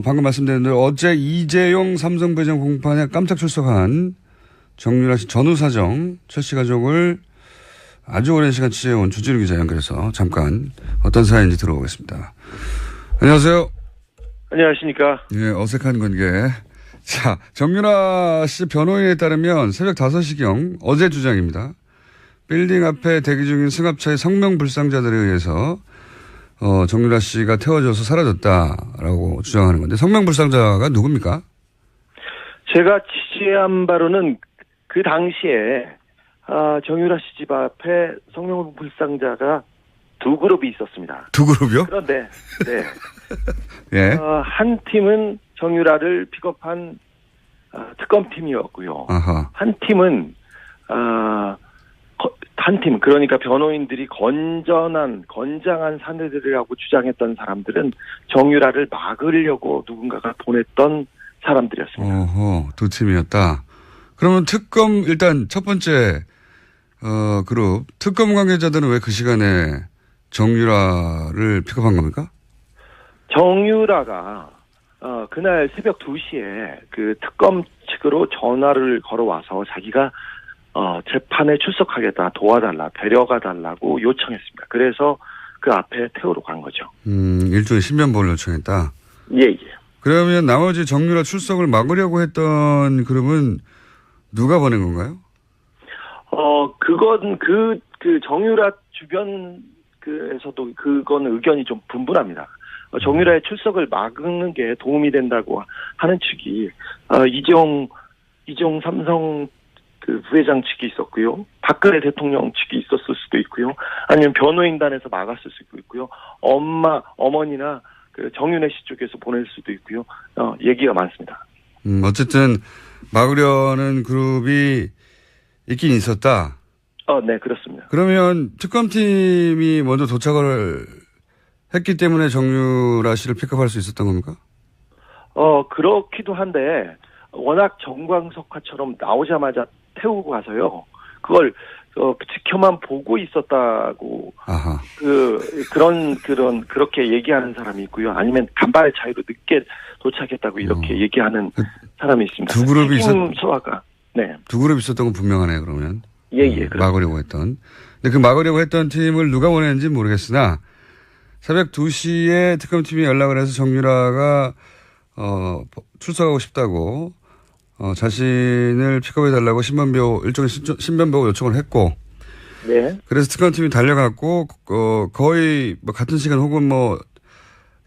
방금 말씀드렸는데 어제 이재용 삼성배정 공판에 깜짝 출석한 정유라 씨 전후사정 최 씨 가족을 아주 오랜 시간 취재해온 주진우 기자 연결해서 잠깐 어떤 사연인지 들어보겠습니다. 안녕하세요. 안녕하십니까. 예, 어색한 관계. 자, 정유라 씨 변호인에 따르면 새벽 5시경 어제 주장입니다. 빌딩 앞에 대기 중인 승합차의 성명불상자들에 의해서 정유라 씨가 태워져서 사라졌다라고 주장하는 건데 성명불상자가 누굽니까? 제가 취재한 바로는 그 당시에 정유라 씨 집 앞에 성명불상자가 두 그룹이 있었습니다. 두 그룹이요? 그런데 네. 예. 한 팀은 정유라를 픽업한 특검팀이었고요. 아하. 한 팀은 한 팀, 그러니까 변호인들이 건장한 사내들이라고 주장했던 사람들은 정유라를 막으려고 누군가가 보냈던 사람들이었습니다. 어허, 두 팀이었다. 그러면 일단 첫 번째 그룹 특검 관계자들은 왜 그 시간에 정유라를 픽업한 겁니까? 정유라가 그날 새벽 2시에 그 특검 측으로 전화를 걸어와서 자기가 재판에 출석하겠다, 도와달라, 데려가 달라고 요청했습니다. 그래서 그 앞에 태우러 간 거죠. 일종의 신변보호를 요청했다. 예. 그러면 나머지 정유라 출석을 막으려고 했던 그룹은 누가 보낸 건가요? 그건 그 정유라 주변에서도 그건 의견이 좀 분분합니다. 정유라의 출석을 막는 게 도움이 된다고 하는 측이 이재용 삼성 그 부회장 측이 있었고요. 박근혜 대통령 측이 있었을 수도 있고요. 아니면 변호인단에서 막았을 수도 있고요. 어머니나 그 정윤혜 씨 쪽에서 보낼 수도 있고요. 얘기가 많습니다. 어쨌든 막으려는 그룹이 있긴 있었다. 네, 그렇습니다. 그러면 특검팀이 먼저 도착을 했기 때문에 정유라 씨를 픽업할 수 있었던 겁니까? 그렇기도 한데 워낙 정광석화처럼 나오자마자 태우고 가서요. 그걸 지켜만 보고 있었다고 아하. 그렇게 얘기하는 사람이 있고요. 아니면 간발의 차이로 늦게 도착했다고 이렇게 얘기하는 사람이 있습니다. 두 그룹이 네. 두 그룹 있었던 건 분명하네요. 그러면 예. 막으려고 했던. 근데 그 막으려고 했던 팀을 누가 보냈는지 모르겠으나 새벽 2시에 특검팀이 연락을 해서 정유라가 출석하고 싶다고 자신을 픽업해달라고 일종의 신변보호 요청을 했고, 네. 그래서 특검팀이 달려갔고, 거의 뭐 같은 시간 혹은 뭐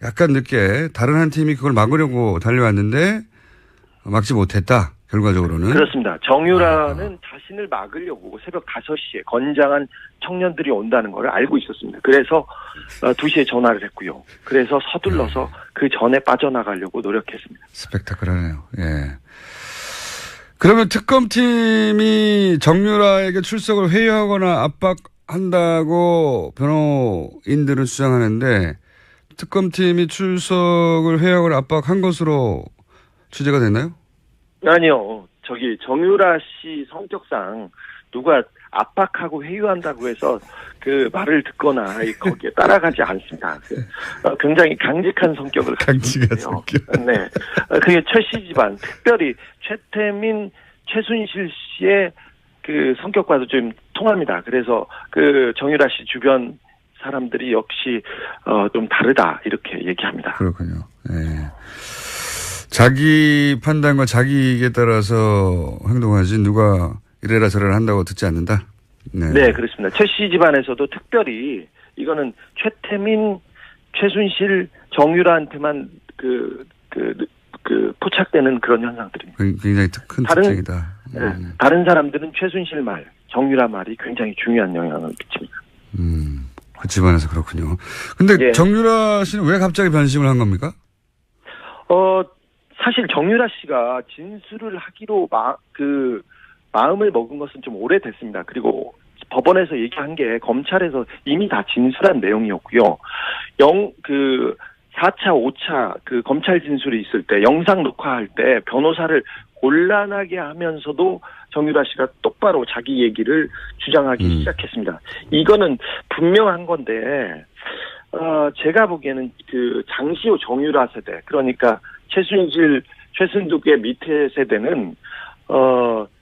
약간 늦게 다른 한 팀이 그걸 막으려고 달려왔는데 막지 못했다. 결과적으로는. 그렇습니다. 정유라는 자신을 막으려고 새벽 5시에 건장한 청년들이 온다는 걸 알고 있었습니다. 그래서 2시에 전화를 했고요. 그래서 서둘러서 그 전에 빠져나가려고 노력했습니다. 스펙타클하네요. 예. 그러면 특검팀이 정유라에게 출석을 회유하거나 압박한다고 변호인들은 주장하는데 특검팀이 출석을 회유하거나 압박한 것으로 취재가 됐나요? 아니요. 정유라 씨 성격상 누가 압박하고 회유한다고 해서 그 말을 듣거나 거기에 따라가지 않습니다. 굉장히 강직한 성격을 가지고 있어요. 네. 그게 최 씨 집안, 특별히 최태민, 최순실 씨의 그 성격과도 좀 통합니다. 그래서 그 정유라 씨 주변 사람들이 역시 좀 다르다 이렇게 얘기합니다. 그렇군요. 네. 자기 판단과 자기 이익에 따라서 행동하지 누가 이래라 저래라 한다고 듣지 않는다. 네, 그렇습니다. 최 씨 집안에서도 특별히 이거는 최태민, 최순실, 정유라한테만 포착되는 그런 현상들입니다. 굉장히 큰 특징이다. 다른 사람들은 최순실 말, 정유라 말이 굉장히 중요한 영향을 미칩니다. 그 집안에서 그렇군요. 근데 정유라 씨는 왜 갑자기 변심을 한 겁니까? 사실 정유라 씨가 진술을 하기로 마음을 먹은 것은 좀 오래됐습니다. 그리고 법원에서 얘기한 게 검찰에서 이미 다 진술한 내용이었고요. 4차, 5차 그 검찰 진술이 있을 때 영상 녹화할 때 변호사를 곤란하게 하면서도 정유라 씨가 똑바로 자기 얘기를 주장하기 시작했습니다. 이거는 분명한 건데 제가 보기에는 그 장시호 정유라 세대, 그러니까 최순실, 최순득의 밑에 세대는,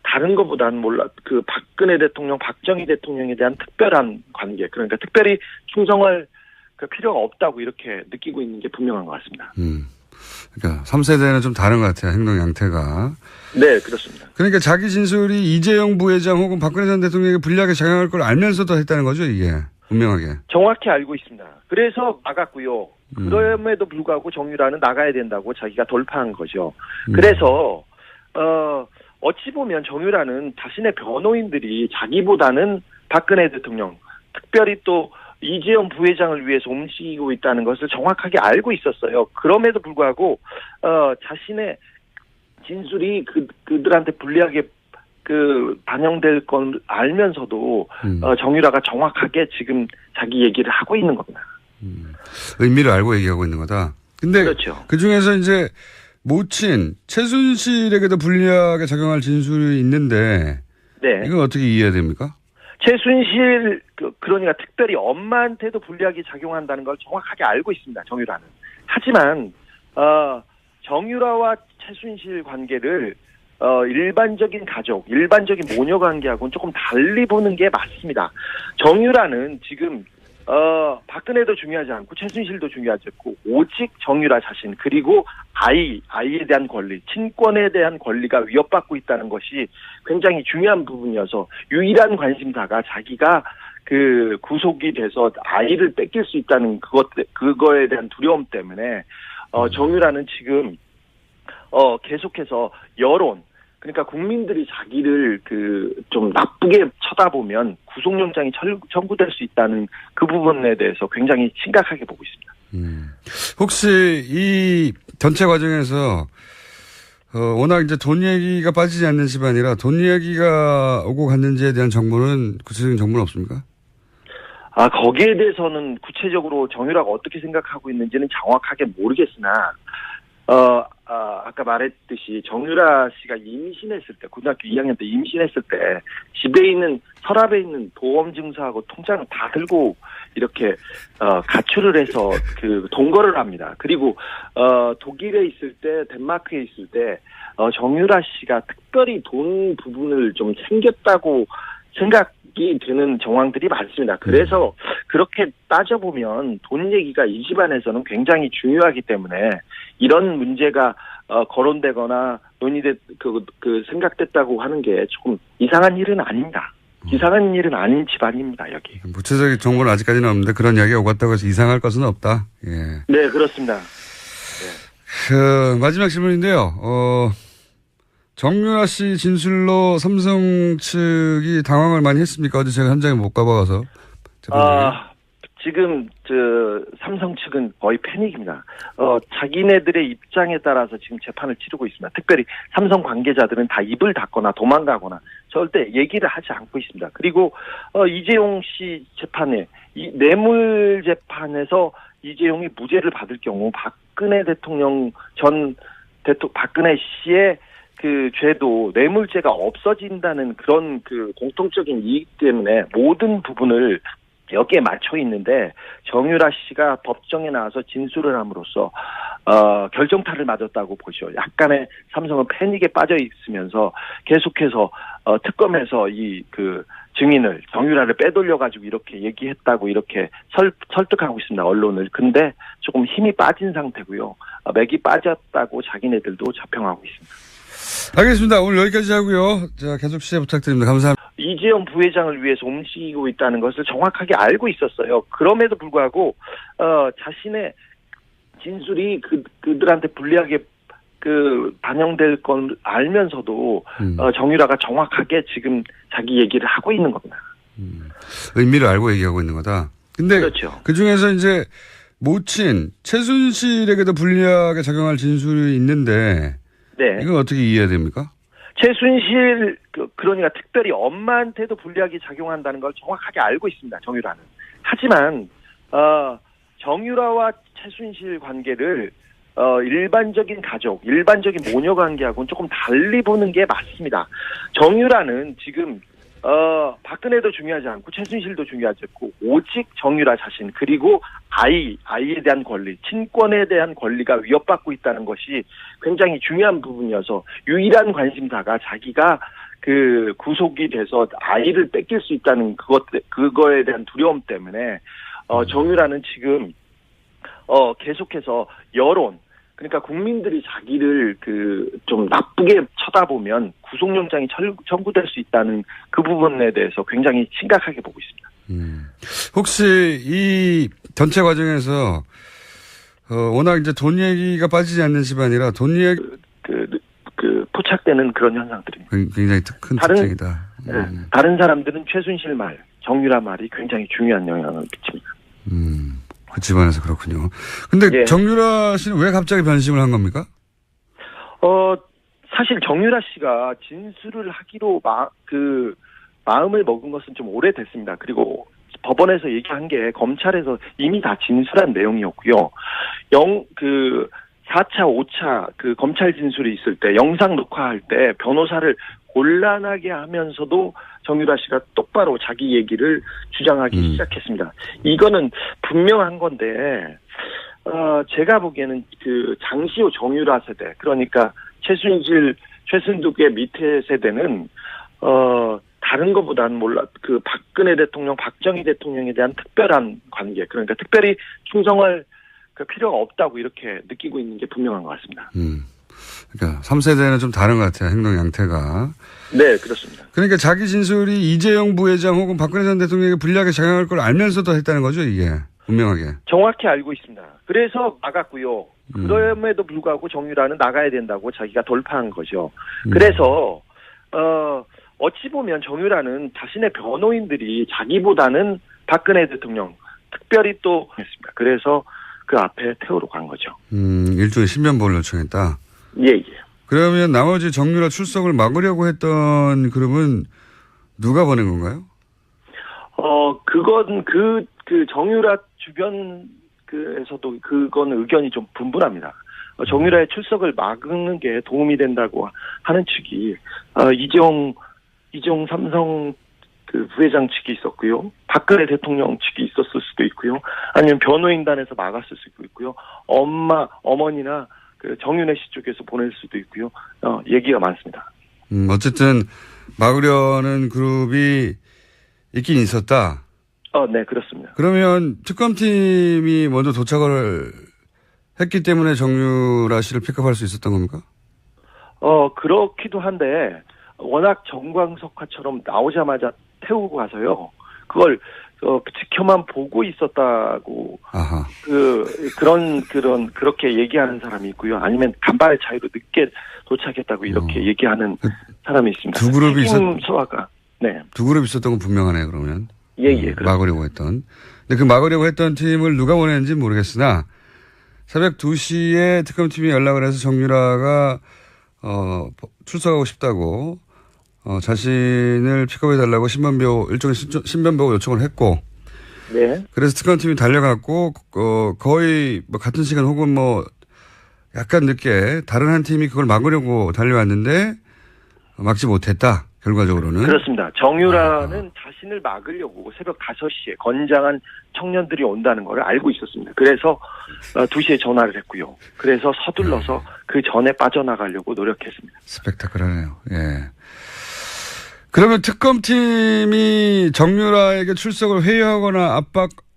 다른 것보다는 그 박근혜 대통령, 박정희 대통령에 대한 특별한 관계, 그러니까 특별히 충성할 그 필요가 없다고 이렇게 느끼고 있는 게 분명한 것 같습니다. 그러니까 3세대는 좀 다른 것 같아요. 행동 양태가. 네, 그렇습니다. 그러니까 자기 진술이 이재용 부회장 혹은 박근혜 전 대통령에게 불리하게 작용할 걸 알면서도 했다는 거죠, 이게. 분명하게. 정확히 알고 있습니다. 그래서 나갔고요. 그럼에도 불구하고 정유라는 나가야 된다고 자기가 돌파한 거죠. 그래서 어찌 보면 정유라는 자신의 변호인들이 자기보다는 박근혜 대통령, 특별히 또 이재용 부회장을 위해서 움직이고 있다는 것을 정확하게 알고 있었어요. 그럼에도 불구하고 자신의 진술이 그들한테 불리하게 반영될 건 알면서도 정유라가 정확하게 지금 자기 얘기를 하고 있는 겁니다. 의미를 알고 얘기하고 있는 거다. 근데 그렇죠. 그 중에서 이제 모친 최순실에게도 불리하게 작용할 진술이 있는데, 네. 이건 어떻게 이해해야 됩니까? 최순실 그러니까 특별히 엄마한테도 불리하게 작용한다는 걸 정확하게 알고 있습니다. 정유라는. 하지만 정유라와 최순실 관계를 일반적인 가족, 일반적인 모녀 관계하고는 조금 달리 보는 게 맞습니다. 정유라는 지금 박근혜도 중요하지 않고 최순실도 중요하지 않고 오직 정유라 자신, 그리고 아이에 대한 권리, 친권에 대한 권리가 위협받고 있다는 것이 굉장히 중요한 부분이어서 유일한 관심사가 자기가 구속이 돼서 아이를 뺏길 수 있다는 그거에 대한 두려움 때문에 정유라는 지금 계속해서 여론, 그러니까 국민들이 자기를 좀 나쁘게 쳐다보면 구속영장이 청구될 수 있다는 그 부분에 대해서 굉장히 심각하게 보고 있습니다. 혹시 이 전체 과정에서 워낙 이제 돈 얘기가 빠지지 않는 집안이라 돈 얘기가 오고 갔는지에 대한 정보는 구체적인 정보는 없습니까? 거기에 대해서는 구체적으로 정유라가 어떻게 생각하고 있는지는 정확하게 모르겠으나 아까 말했듯이 정유라 씨가 임신했을 때, 고등학교 2학년 때 임신했을 때 집에 있는 서랍에 있는 보험 증서하고 통장을 다 들고 이렇게 가출을 해서 동거를 합니다. 그리고 독일에 있을 때, 덴마크에 있을 때 정유라 씨가 특별히 돈 부분을 좀 챙겼다고 생각이 드는 정황들이 많습니다. 그래서 그렇게 따져보면 돈 얘기가 이 집안에서는 굉장히 중요하기 때문에 이런 문제가 거론되거나 생각됐다고 하는 게 조금 이상한 일은 아닙니다. 이상한 일은 아닌 집안입니다, 여기. 구체적인 정보는 아직까지는 없는데 그런 이야기가 오고 갔다고 해서 이상할 것은 없다. 예. 네, 그렇습니다. 마지막 질문인데요. 정유라 씨 진술로 삼성 측이 당황을 많이 했습니까? 어제 제가 현장에 못 가봐서. 지금 삼성 측은 거의 패닉입니다. 자기네들의 입장에 따라서 지금 재판을 치르고 있습니다. 특별히 삼성 관계자들은 다 입을 닫거나 도망가거나 절대 얘기를 하지 않고 있습니다. 그리고 이재용 씨 재판에 이 뇌물 재판에서 이재용이 무죄를 받을 경우 박근혜 대통령 박근혜 씨의 죄도 뇌물죄가 없어진다는 그런 공통적인 이익 때문에 모든 부분을 여기에 맞춰 있는데 정유라 씨가 법정에 나와서 진술을 함으로써 결정타를 맞았다고 보죠. 약간의 삼성은 패닉에 빠져 있으면서 계속해서 특검에서 증인을 정유라를 빼돌려 가지고 이렇게 얘기했다고 이렇게 설득하고 있습니다. 언론을. 근데 조금 힘이 빠진 상태고요. 맥이 빠졌다고 자기네들도 자평하고 있습니다. 알겠습니다. 오늘 여기까지 하고요. 자, 계속 취재 부탁드립니다. 감사합니다. 이재용 부회장을 위해서 움직이고 있다는 것을 정확하게 알고 있었어요. 그럼에도 불구하고 자신의 진술이 그들한테 불리하게 반영될 건 알면서도 정유라가 정확하게 지금 자기 얘기를 하고 있는 겁니다. 의미를 알고 얘기하고 있는 거다. 근데 그렇죠. 그 중에서 이제 모친 최순실에게도 불리하게 작용할 진술이 있는데, 네. 이건 어떻게 이해해야 됩니까? 최순실 그러니까 특별히 엄마한테도 불리하게 작용한다는 걸 정확하게 알고 있습니다. 정유라는. 하지만 정유라와 최순실 관계를 일반적인 가족, 일반적인 모녀 관계하고는 조금 달리 보는 게 맞습니다. 정유라는 지금 박근혜도 중요하지 않고 최순실도 중요하지 않고 오직 정유라 자신 그리고 아이에 대한 권리, 친권에 대한 권리가 위협받고 있다는 것이 굉장히 중요한 부분이어서 유일한 관심사가 자기가 그 구속이 돼서 아이를 뺏길 수 있다는 그거에 대한 두려움 때문에 정유라는 지금 계속해서 여론 그러니까 국민들이 자기를 좀 나쁘게 쳐다보면 구속영장이 청구될 수 있다는 그 부분에 대해서 굉장히 심각하게 보고 있습니다. 혹시 이 전체 과정에서 워낙 이제 돈 얘기가 빠지지 않는 집안이라 돈 얘기 포착되는 그런 현상들입니다. 굉장히 큰 특징이다. 다른 사람들은 최순실 말, 정유라 말이 굉장히 중요한 영향을 미칩니다. 그 집안에서 그렇군요. 근데 예. 정유라 씨는 왜 갑자기 변심을 한 겁니까? 사실 정유라 씨가 진술을 하기로 마음을 먹은 것은 좀 오래됐습니다. 그리고 법원에서 얘기한 게 검찰에서 이미 다 진술한 내용이었고요. 4차, 5차 그 검찰 진술이 있을 때 영상 녹화할 때 변호사를 곤란하게 하면서도 정유라 씨가 똑바로 자기 얘기를 주장하기 시작했습니다. 이거는 분명한 건데, 제가 보기에는 장시호 정유라 세대, 그러니까 최순실, 최순득의 밑에 세대는, 다른 것보다는 박근혜 대통령, 박정희 대통령에 대한 특별한 관계, 그러니까 특별히 충성할 필요가 없다고 이렇게 느끼고 있는 게 분명한 것 같습니다. 그러니까 3세대는 좀 다른 것 같아요. 행동 양태가. 네, 그렇습니다. 그러니까 자기 진술이 이재용 부회장 혹은 박근혜 전 대통령에게 불리하게 작용할 걸 알면서도 했다는 거죠, 이게. 분명하게. 정확히 알고 있습니다. 그래서 나갔고요. 그럼에도 불구하고 정유라는 나가야 된다고 자기가 돌파한 거죠. 그래서 어찌 보면 정유라는 자신의 변호인들이 자기보다는 박근혜 대통령 특별히 또 했습니다. 그래서 그 앞에 태우러 간 거죠. 일종의 신변보호를 요청했다. 예. 그러면 나머지 정유라 출석을 막으려고 했던 그룹은 누가 보낸 건가요? 그건 그 정유라 주변에서도 그건 의견이 좀 분분합니다. 정유라의 출석을 막는 게 도움이 된다고 하는 측이 이재용 삼성 부회장 측이 있었고요. 박근혜 대통령 측이 있었을 수도 있고요. 아니면 변호인단에서 막았을 수도 있고요. 어머니나 정윤혜 씨 쪽에서 보낼 수도 있고요. 얘기가 많습니다. 어쨌든 막으려는 그룹이 있긴 있었다. 네, 그렇습니다. 그러면 특검팀이 먼저 도착을 했기 때문에 정유라 씨를 픽업할 수 있었던 겁니까? 그렇기도 한데 워낙 정광석화처럼 나오자마자 태우고 가서요. 그걸 지켜만 보고 있었다고 아하. 그렇게 얘기하는 사람이 있고요. 아니면 간발의 차이로 늦게 도착했다고 이렇게 얘기하는 사람이 있습니다. 두 그룹이 소화가 네. 두 그룹 있었던 건 분명하네요. 그러면 예. 막으려고 했던. 근데 그 막으려고 했던 팀을 누가 보냈는지 모르겠으나 새벽 2시에 특검팀이 연락을 해서 정유라가 출석하고 싶다고 자신을 픽업해달라고 일종의 신변보호 요청을 했고, 네. 그래서 특검팀이 달려갔고, 거의 같은 시간 혹은 약간 늦게 다른 한 팀이 그걸 막으려고 달려왔는데, 막지 못했다, 결과적으로는. 그렇습니다. 정유라는 자신을 막으려고 새벽 5시에 건장한 청년들이 온다는 걸 알고 있었습니다. 그래서 2시에 전화를 했고요. 그래서 서둘러서 그 전에 빠져나가려고 노력했습니다. 스펙타클하네요. 예. 그러면 특검팀이 정유라에게 출석을 회유하거나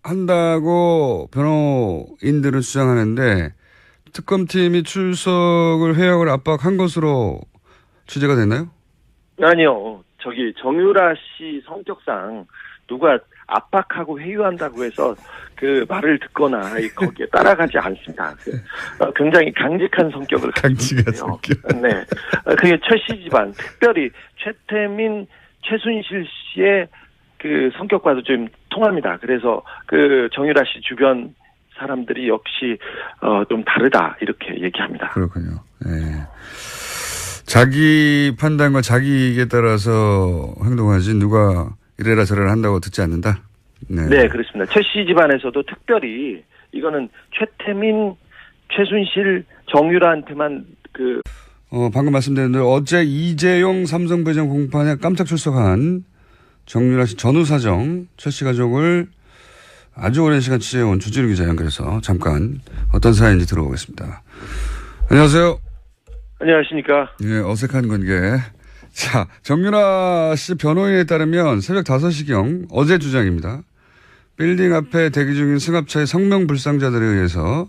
압박한다고 변호인들은 주장하는데 특검팀이 출석을 회유하거나 압박한 것으로 취재가 됐나요? 아니요. 정유라 씨 성격상 누가 압박하고 회유한다고 해서 그 말을 듣거나 거기에 따라가지 않습니다. 굉장히 강직한 성격을 가지고 있어요. 네. 그게 최씨 집안, 특별히 최태민, 최순실 씨의 그 성격과도 좀 통합니다. 그래서 정유라 씨 주변 사람들이 역시 좀 다르다 이렇게 얘기합니다. 그렇군요. 네. 자기 판단과 자기 이익에 따라서 행동하지 누가 이래라 저래라 한다고 듣지 않는다? 네, 그렇습니다. 최 씨 집안에서도 특별히 이거는 최태민, 최순실, 정유라한테만 방금 말씀드린 대로 어제 이재용 삼성 부회장 공판에 깜짝 출석한 정유라 씨 전후 사정, 최 씨 가족을 아주 오랜 시간 취재해온 주진우 기자 연결해서 잠깐 어떤 사연인지 들어보겠습니다. 안녕하세요. 안녕하십니까. 예, 어색한 관계. 자, 정유라 씨 변호인에 따르면 새벽 5시경 어제 주장입니다. 빌딩 앞에 대기 중인 승합차의 성명 불상자들에 의해서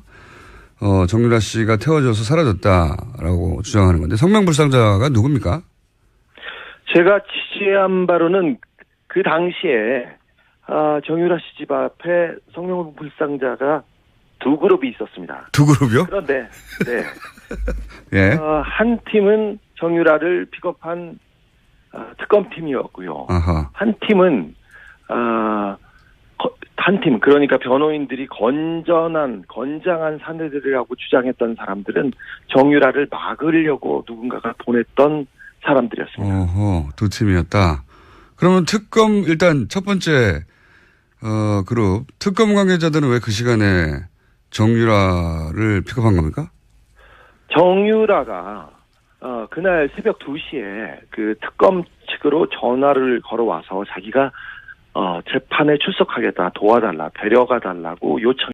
정유라 씨가 태워져서 사라졌다라고 주장하는 건데 성명 불상자가 누굽니까? 제가 취재한 바로는 그 당시에 정유라 씨 집 앞에 성명 불상자가 두 그룹이 있었습니다. 두 그룹이요? 그런데 네. 예. 한 팀은 정유라를 픽업한 특검팀이었고요. 아하. 한 팀은 한 팀, 그러니까 변호인들이 건장한 사내들이라고 주장했던 사람들은 정유라를 막으려고 누군가가 보냈던 사람들이었습니다. 어허, 두 팀이었다. 그러면 일단 첫 번째 그룹 특검 관계자들은 왜 그 시간에 정유라를 픽업한 겁니까? 정유라가 그날 새벽 2시에 그 특검 측으로 전화를 걸어와서 자기가 재판에 출석하겠다, 도와달라, 데려가 달라고 요청